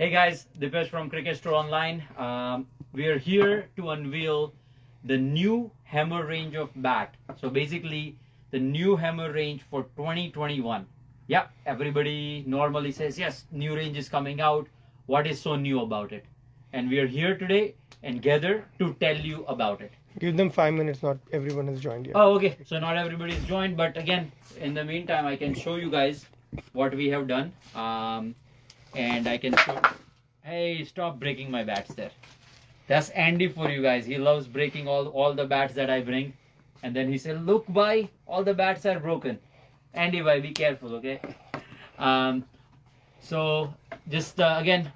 Hey guys, Dipesh from Cricket Store Online. We are here to unveil the new hammer range of bat. So basically, the new hammer range for 2021. Yeah, everybody normally says yes, new range is coming out. What is so new about it? And we are here today and gather to tell you about it. Give them 5 minutes. Not everyone has joined yet. Oh, okay. So not everybody is joined, but again, in the meantime, I can show you guys what we have done. And I can show. Hey, stop breaking my bats there. That's Andy for you guys. He loves breaking all the bats that I bring. And then he said, look, bhai, all the bats are broken. Andy, bhai, be careful, okay? So just again,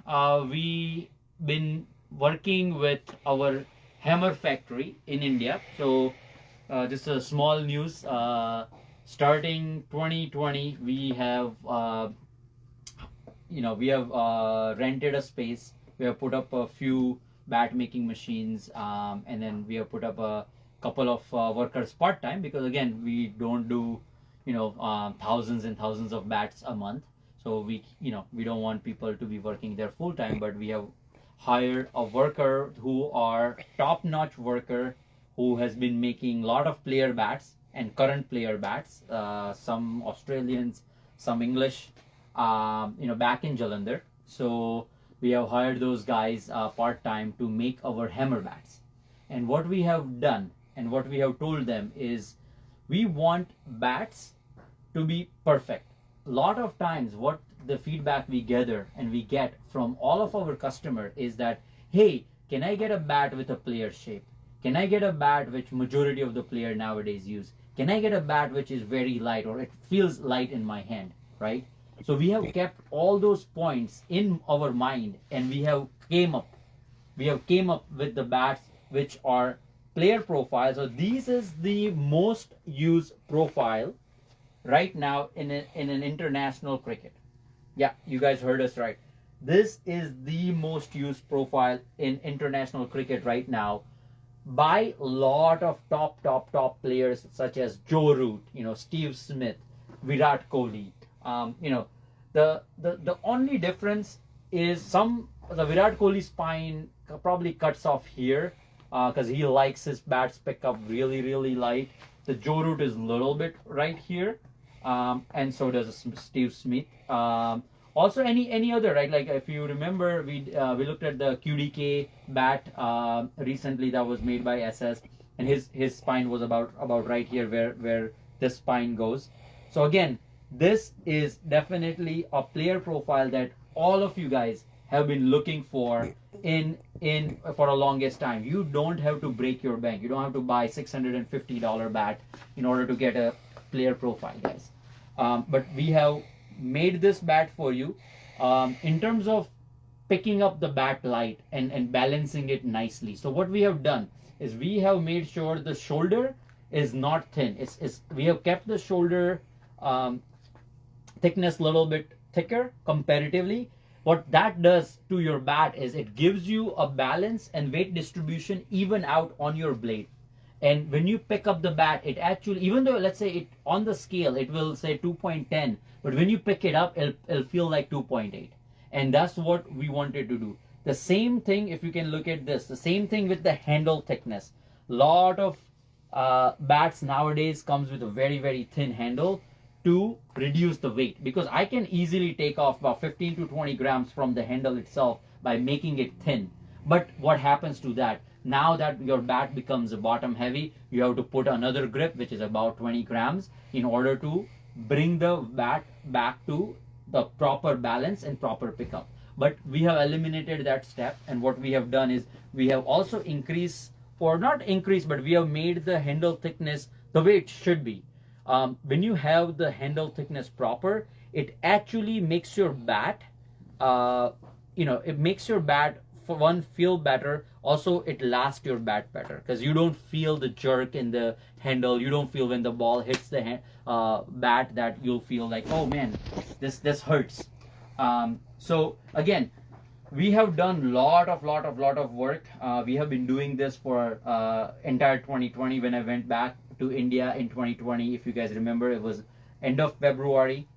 we been working with our hammer factory in India. So just a small news. Starting 2020, we have rented a space. We have put up a few bat making machines, and then we have put up a couple of workers part time, because again we don't do thousands and thousands of bats a month. So we don't want people to be working there full time, but we have hired a worker who are top notch worker who has been making a lot of player bats and current player bats, some Australians, some English, back in Jalandhar. So we have hired those guys part-time to make our hammer bats. And what we have done and what we have told them is we want bats to be perfect. A lot of times what the feedback we gather and we get from all of our customers is that, hey, can I get a bat with a player shape? Can I get a bat which majority of the player nowadays use? Can I get a bat which is very light or it feels light in my hand, right? So we have kept all those points in our mind, and we have came up with the bats which are player profiles. So this is the most used profile right now in an international cricket. Yeah, you guys heard us right. This is the most used profile in international cricket right now by a lot of top players such as Joe Root, Steve Smith, Virat Kohli. The only difference is the Virat Kohli spine probably cuts off here because he likes his bats pick up really light. The Joe Root is a little bit right here, and so does Steve Smith. Also, any other, right? Like if you remember, we looked at the QDK bat recently that was made by SS, and his spine was about right here where this spine goes. So again, this is definitely a player profile that all of you guys have been looking for in for a longest time. You don't have to break your bank. You don't have to buy $650 bat in order to get a player profile, guys. But we have made this bat for you in terms of picking up the bat light and balancing it nicely. So what we have done is we have made sure the shoulder is not thin. We have kept the shoulder thickness a little bit thicker comparatively. What that does to your bat is it gives you a balance and weight distribution even out on your blade. And when you pick up the bat, it actually, even though let's say it on the scale it will say 2.10, but when you pick it up it'll feel like 2.8. And that's what we wanted to do. The same thing, if you can look at this, the same thing with the handle thickness. Lot of bats nowadays comes with a very thin handle to reduce the weight, because I can easily take off about 15 to 20 grams from the handle itself by making it thin. But what happens to that? Now that your bat becomes bottom heavy, you have to put another grip which is about 20 grams in order to bring the bat back to the proper balance and proper pickup. But we have eliminated that step, and what we have done is we have also increased, or not increased, but we have made the handle thickness the way it should be. When you have the handle thickness proper, it actually makes your bat, it makes your bat, for one, feel better. Also, it lasts your bat better because you don't feel the jerk in the handle. You don't feel when the ball hits the bat that you'll feel like, oh man, this hurts. So again, we have done lot of work. We have been doing this for entire 2020. When I went back to India in 2020, if you guys remember, it was end of February.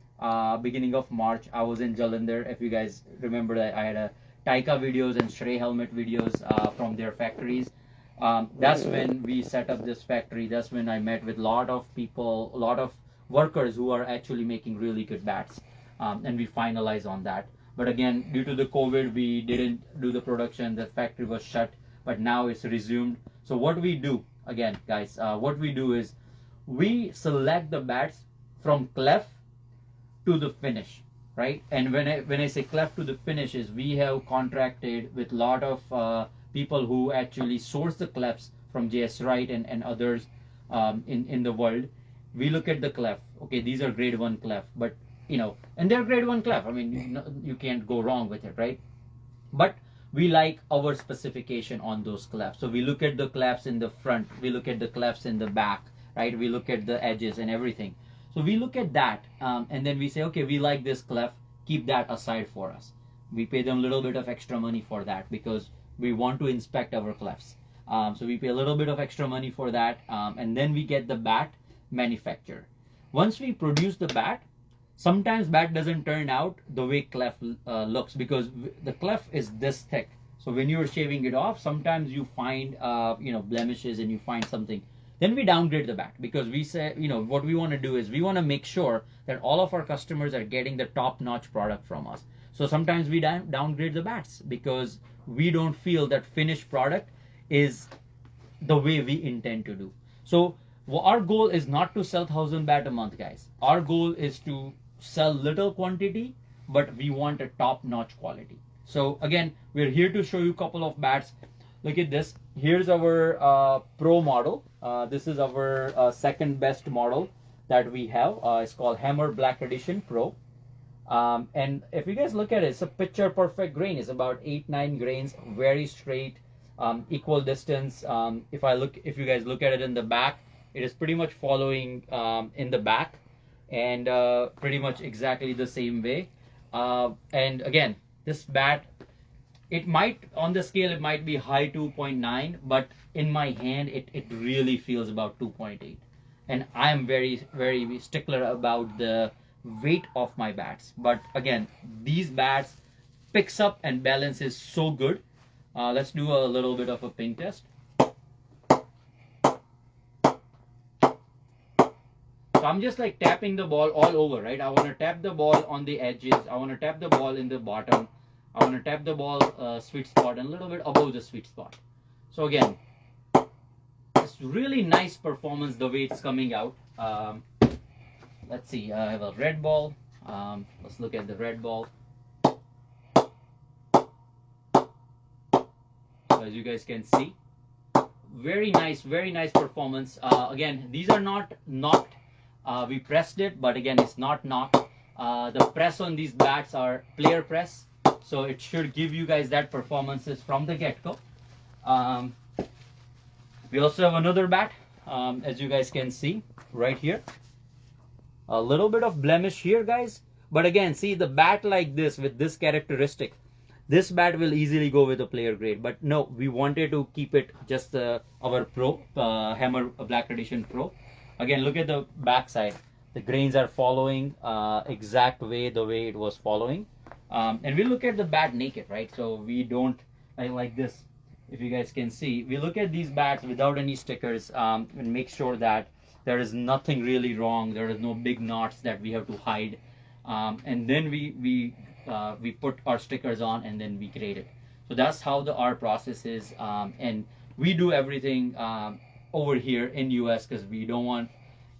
beginning of March. I was in Jalandhar. If you guys remember that, I had a Taika videos and Shrey helmet videos from their factories. That's when we set up this factory. That's when I met with a lot of people, a lot of workers who are actually making really good bats, and we finalized on that. But again, due to the COVID, we didn't do the production. The factory was shut, but now it's resumed. So what we do, again, guys, what we do is we select the bats from clef to the finish, right? And when I say clef to the finish is we have contracted with a lot of people who actually source the clefs from JS Wright and others in the world. We look at the clef. Okay, these are grade 1 clef, but and they're grade 1 clef. I mean, you can't go wrong with it, right? But we like our specification on those clefs. So we look at the clefs in the front, we look at the clefs in the back, right? We look at the edges and everything. So we look at that, and then we say, okay, we like this clef, keep that aside for us. We pay them a little bit of extra money for that because we want to inspect our clefs. So we pay a little bit of extra money for that, and then we get the bat manufactured. Once we produce the bat, sometimes bat doesn't turn out the way clef looks because the clef is this thick. So when you're shaving it off, sometimes you find blemishes and you find something. Then we downgrade the bat because we say, what we want to do is we want to make sure that all of our customers are getting the top-notch product from us. So sometimes we downgrade the bats because we don't feel that finished product is the way we intend to do. So our goal is not to sell 1,000 bat a month, guys. Our goal is to sell little quantity, but we want a top-notch quality. So again, we're here to show you a couple of bats. Look at this. Here's our Pro model. This is our second best model that we have. It's called Hammer Black Edition Pro. And if you guys look at it, it's a picture perfect grain. It's about 8-9 grains, very straight, equal distance. If you guys look at it in the back, it is pretty much following in the back and pretty much exactly the same way. And again, this bat, it might, on the scale, it might be high 2.9, but in my hand, it really feels about 2.8. And I am very, very stickler about the weight of my bats. But again, these bats picks up and balances so good. Let's do a little bit of a ping test. So I'm just like tapping the ball all over, right? I want to tap the ball on the edges. I want to tap the ball in the bottom. I want to tap the ball sweet spot and a little bit above the sweet spot. So again, it's really nice performance the way it's coming out. Let's see, I have a red ball. Let's look at the red ball. So as you guys can see, very nice performance. Again, these are not knocked. We pressed it, but again, it's not knocked. The press on these bats are player press, so it should give you guys that performances from the get-go. We also have another bat, as you guys can see right here. A little bit of blemish here, guys, but again, see the bat like this with this characteristic, this bat will easily go with a player grade. But no, we wanted to keep it just our Pro Hammer Black Edition Pro. Again, look at the back side. The grains are following exact way the way it was following. And we look at the bat naked, right? So we don't like this. If you guys can see, we look at these bats without any stickers and make sure that there is nothing really wrong. There is no big knots that we have to hide. And then we put our stickers on and then we grade it. So that's how our process is. And we do everything over here in US because we don't want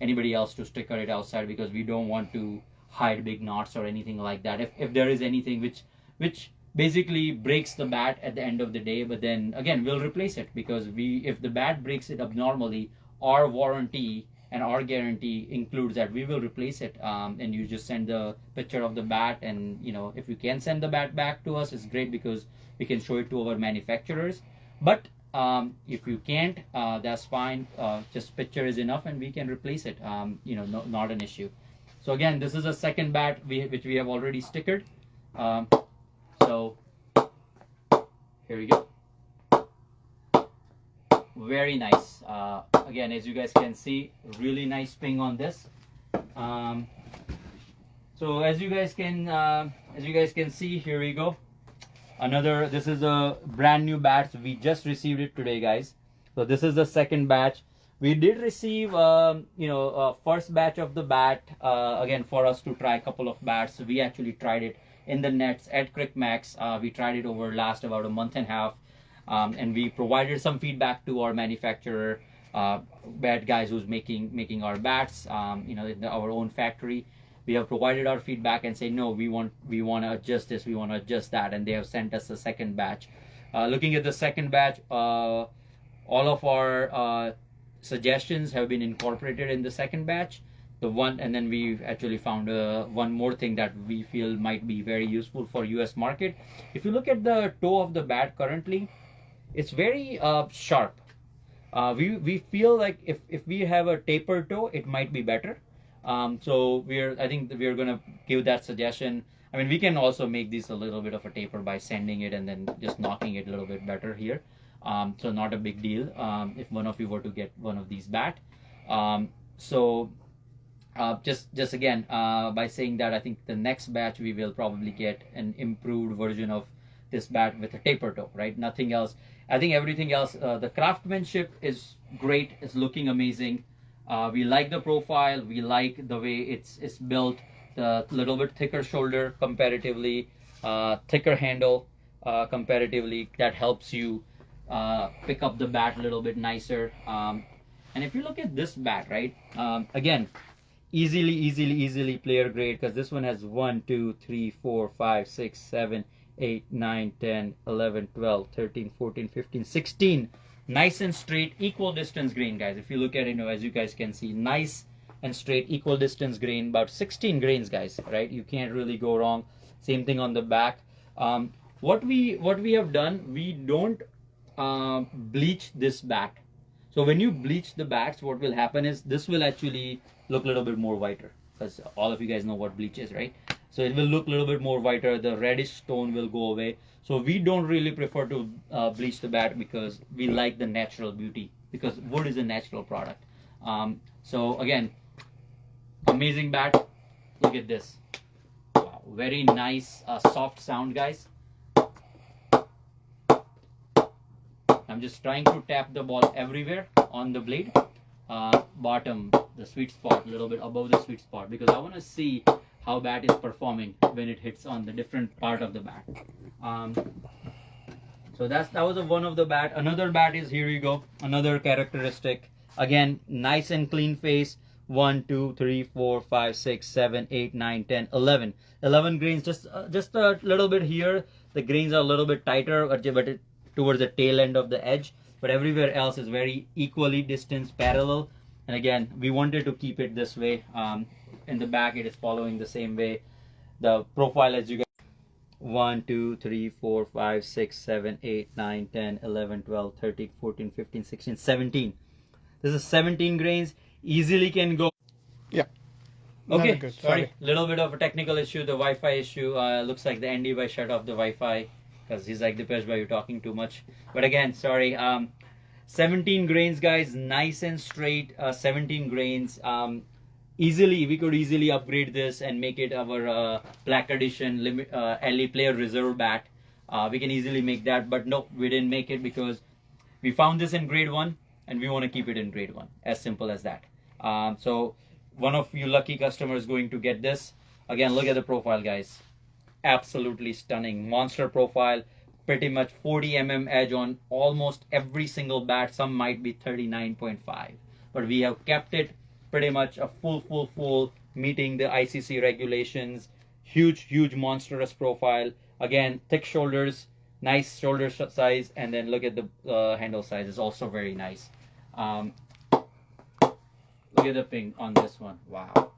anybody else to sticker it outside because we don't want to hide big knots or anything like that. If there is anything which basically breaks the bat at the end of the day, but then again we'll replace it because if the bat breaks it abnormally, our warranty and our guarantee includes that we will replace it. And you just send the picture of the bat, and if you can send the bat back to us, it's great because we can show it to our manufacturers. But if you can't, that's fine. Just picture is enough and we can replace it. Not an issue. So again, this is a second bat which we have already stickered. So here we go. Very nice. Again, as you guys can see, really nice ping on this. So as you guys can see, here we go. This is a brand new batch. We just received it today, guys. So this is the second batch. We did receive first batch of the bat again for us to try a couple of bats. So we actually tried it in the nets at CrickMax. We tried it over last about a month and a half, and we provided some feedback to our manufacturer, bat guys who's making our bats, in our own factory. We have provided our feedback and say, no, we want to adjust this, we want to adjust that, and they have sent us a second batch. Looking at the second batch, all of our suggestions have been incorporated in the second batch. And then we've actually found one more thing that we feel might be very useful for US market. If you look at the toe of the bat currently, it's very sharp. We feel like if we have a taper toe, it might be better. So I think we're gonna give that suggestion. I mean, we can also make this a little bit of a taper by sanding it and then just knocking it a little bit better here. So not a big deal if one of you were to get one of these bat. Just again, by saying that, I think the next batch we will probably get an improved version of this bat with a taper toe, right? Nothing else. I think everything else, the craftsmanship is great. It's looking amazing. We like the profile. We like the way it's built. The little bit thicker shoulder comparatively, thicker handle comparatively. That helps you pick up the bat a little bit nicer. And if you look at this bat, right? Again, easily player grade, because this one has 1, 2, 3, 4, 5, 6, 7, 8, 9, 10, 11, 12, 13, 14, 15, 16. Nice and straight, equal distance grain, guys. If you look at it, as you guys can see, nice and straight, equal distance grain, about 16 grains, guys, right? You can't really go wrong. Same thing on the back. What we have done, we don't bleach this bat. So when you bleach the bats, what will happen is this will actually look a little bit more whiter, because all of you guys know what bleach is, right? So it will look a little bit more whiter. The reddish tone will go away. So we don't really prefer to bleach the bat, because we like the natural beauty, because wood is a natural product. So again, amazing bat. Look at this. Wow, very nice, soft sound, guys. I'm just trying to tap the ball everywhere on the blade. Bottom, the sweet spot, a little bit above the sweet spot, because I want to see how bat is performing when it hits on the different part of the bat. So that was one of the bat. Another bat is, here you go, another characteristic. Again, nice and clean face. 1, 2, 3, 4, 5, 6, 7, 8, 9, 10, 11. 11 grains, just a little bit here. The grains are a little bit tighter, but towards the tail end of the edge. But everywhere else is very equally distanced, parallel. And again, we wanted to keep it this way. In the back, it is following the same way. The profile, as you guys, 1, 2, 3, 4, 5, 6, 7, 8, 9, 10, 11, 12, 13, 14, 15, 16, 17. This is 17 grains. Easily can go. Yeah. Okay, Good. sorry. Little bit of a technical issue, the Wi-Fi issue. Looks like the ND by shut off the Wi-Fi, because he's like, Dipesh bhai, you're talking too much. But again, sorry. 17 grains, guys, nice and straight. 17 grains. We could easily upgrade this and make it our Black Edition LE Player Reserve bat. We can easily make that, but no, we didn't make it because we found this in grade 1 and we want to keep it in grade 1. As simple as that. So one of you lucky customers going to get this. Again, look at the profile, guys. Absolutely stunning. Monster profile. Pretty much 40 mm edge on almost every single bat. Some might be 39.5. But we have kept it pretty much a full, meeting the ICC regulations. Huge, monstrous profile. Again, thick shoulders, nice shoulder size. And then look at the handle size. It's also very nice. Look at the ping on this one. Wow.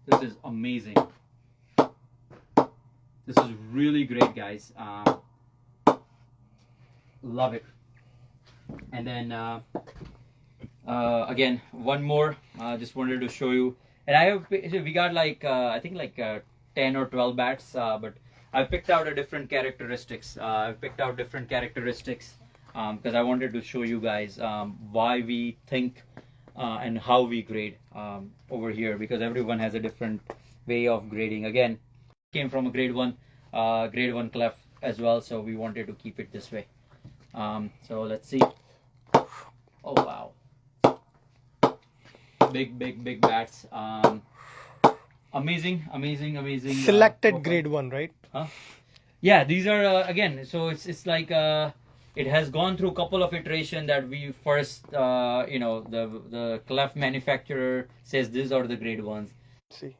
This is amazing. This is really great, guys. Love it. And then again, one more. Just wanted to show you. And we got like I think like 10 or 12 bats, but I picked out different characteristics. I picked out different characteristics because I wanted to show you guys why we think and how we grade over here, because everyone has a different way of grading. Again, came from a grade one clef as well, so we wanted to keep it this way. So let's see. Oh wow, big bats. Amazing. Selected grade 1, right? Huh? Yeah, these are again. So it's like it has gone through a couple of iterations that we first the clef manufacturer says these are the grade ones. See.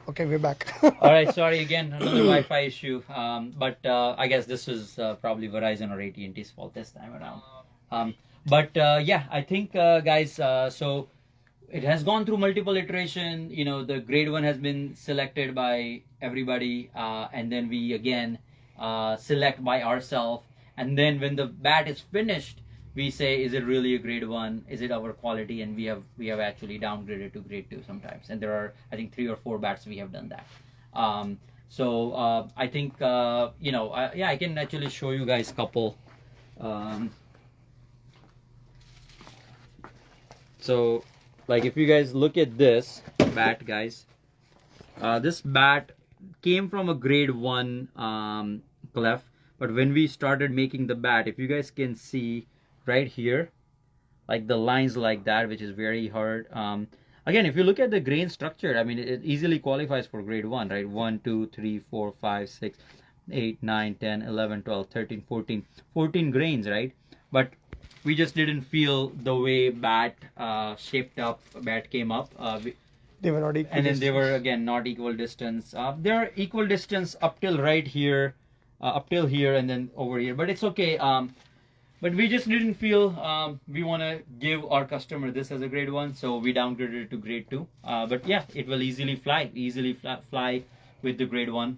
Okay, we're back. All right, sorry again, another Wi-Fi issue. But I guess this was probably Verizon or AT&T's fault this time around. Yeah, I think guys. So it has gone through multiple iteration. The grade one has been selected by everybody, and then we again select by ourselves. And then when the bat is finished, we say, is it really a grade one? Is it our quality? And we have actually downgraded to grade two sometimes. And there are, I think, 3 or 4 bats we have done that. I think I can actually show you guys a couple. So like if you guys look at this bat, guys, this bat came from a grade 1 clef. But when we started making the bat, if you guys can see right here, like the lines like that, which is very hard. Again, if you look at the grain structure, I mean, it easily qualifies for grade 1, right? 1, 2, 3, 4, 5, 6, 8, 9, 10, 11, 12, 13, 14 grains, right? But we just didn't feel the way bat shaped up, bat came up. They were not equal and then distance. They were again not equal distance. They're equal distance up till right here, up till here, and then over here. But it's okay. But we just didn't feel we want to give our customer this as a grade 1, so we downgraded it to grade 2. But yeah, it will easily fly with the grade 1.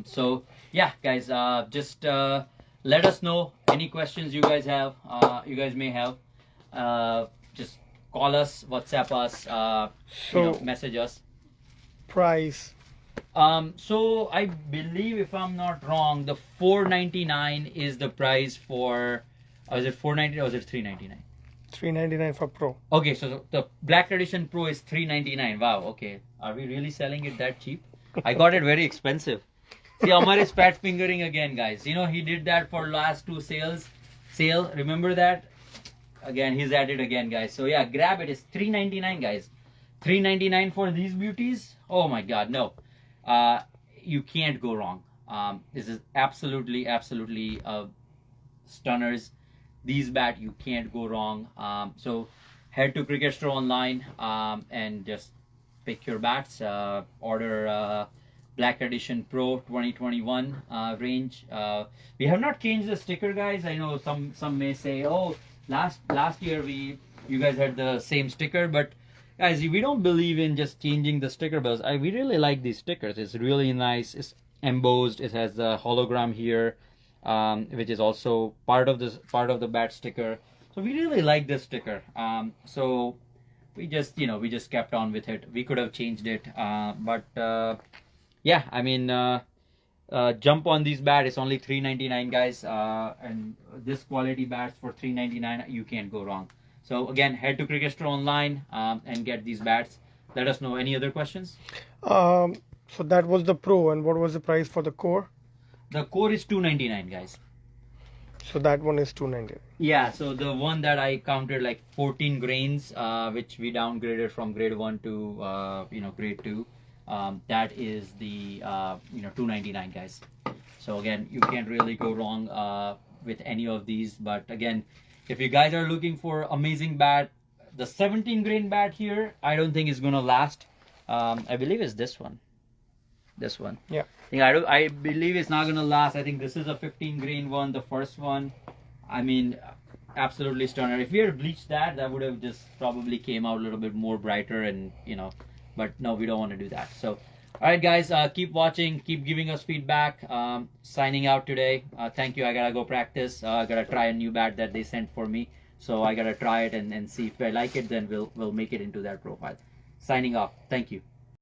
So yeah, guys, just let us know any questions you guys have. You guys may have. Just call us, WhatsApp us, message us. Price. So I believe, if I'm not wrong, the $499 is the price for. Was it $499 or was it $399? $399 for Pro. Okay, so the Black Edition Pro is $399. Wow. Okay, are we really selling it that cheap? I got it very expensive. See, Amar is fat fingering again, guys. He did that for last 2 sale. Remember that? Again, he's at it again, guys. So yeah, grab it. It's $399, guys. $399 for these beauties. Oh my God, no. You can't go wrong. This is absolutely stunners. These bat, you can't go wrong. So head to Cricket Store online and just pick your bats. Order Black Edition Pro 2021 range. We have not changed the sticker, guys. I know some may say, oh, last year you guys had the same sticker, but guys, we don't believe in just changing the sticker bells. We really like these stickers. It's really nice. It's embossed. It has the hologram here, which is also part of the bat sticker. So we really like this sticker. So we just kept on with it. We could have changed it, but yeah, I mean, jump on these bats. It's only $399, guys, and this quality bats for $399, you can't go wrong. So again, head to Cricket Store online and get these bats. Let us know any other questions. So that was the Pro, and what was the price for the Core? The Core is $299, guys. So that one is $299. Yeah. So the one that I counted like 14 grains, which we downgraded from grade 1 to grade 2. That is the $299, guys. So again, you can't really go wrong with any of these. But again, if you guys are looking for amazing bat, the 17 grain bat here, I don't think is gonna last. I believe it's this one. Yeah. I believe it's not gonna last. I think this is a 15 grain one, the first one. I mean, absolutely stunner. If we had bleached that would have just probably came out a little bit more brighter, and but no, we don't want to do that. So all right, guys, keep watching, keep giving us feedback. Signing out today. Thank you. I gotta go practice. I gotta try a new bat that they sent for me, so I gotta try it and see if I like it. Then we'll make it into that profile. Signing off. Thank you.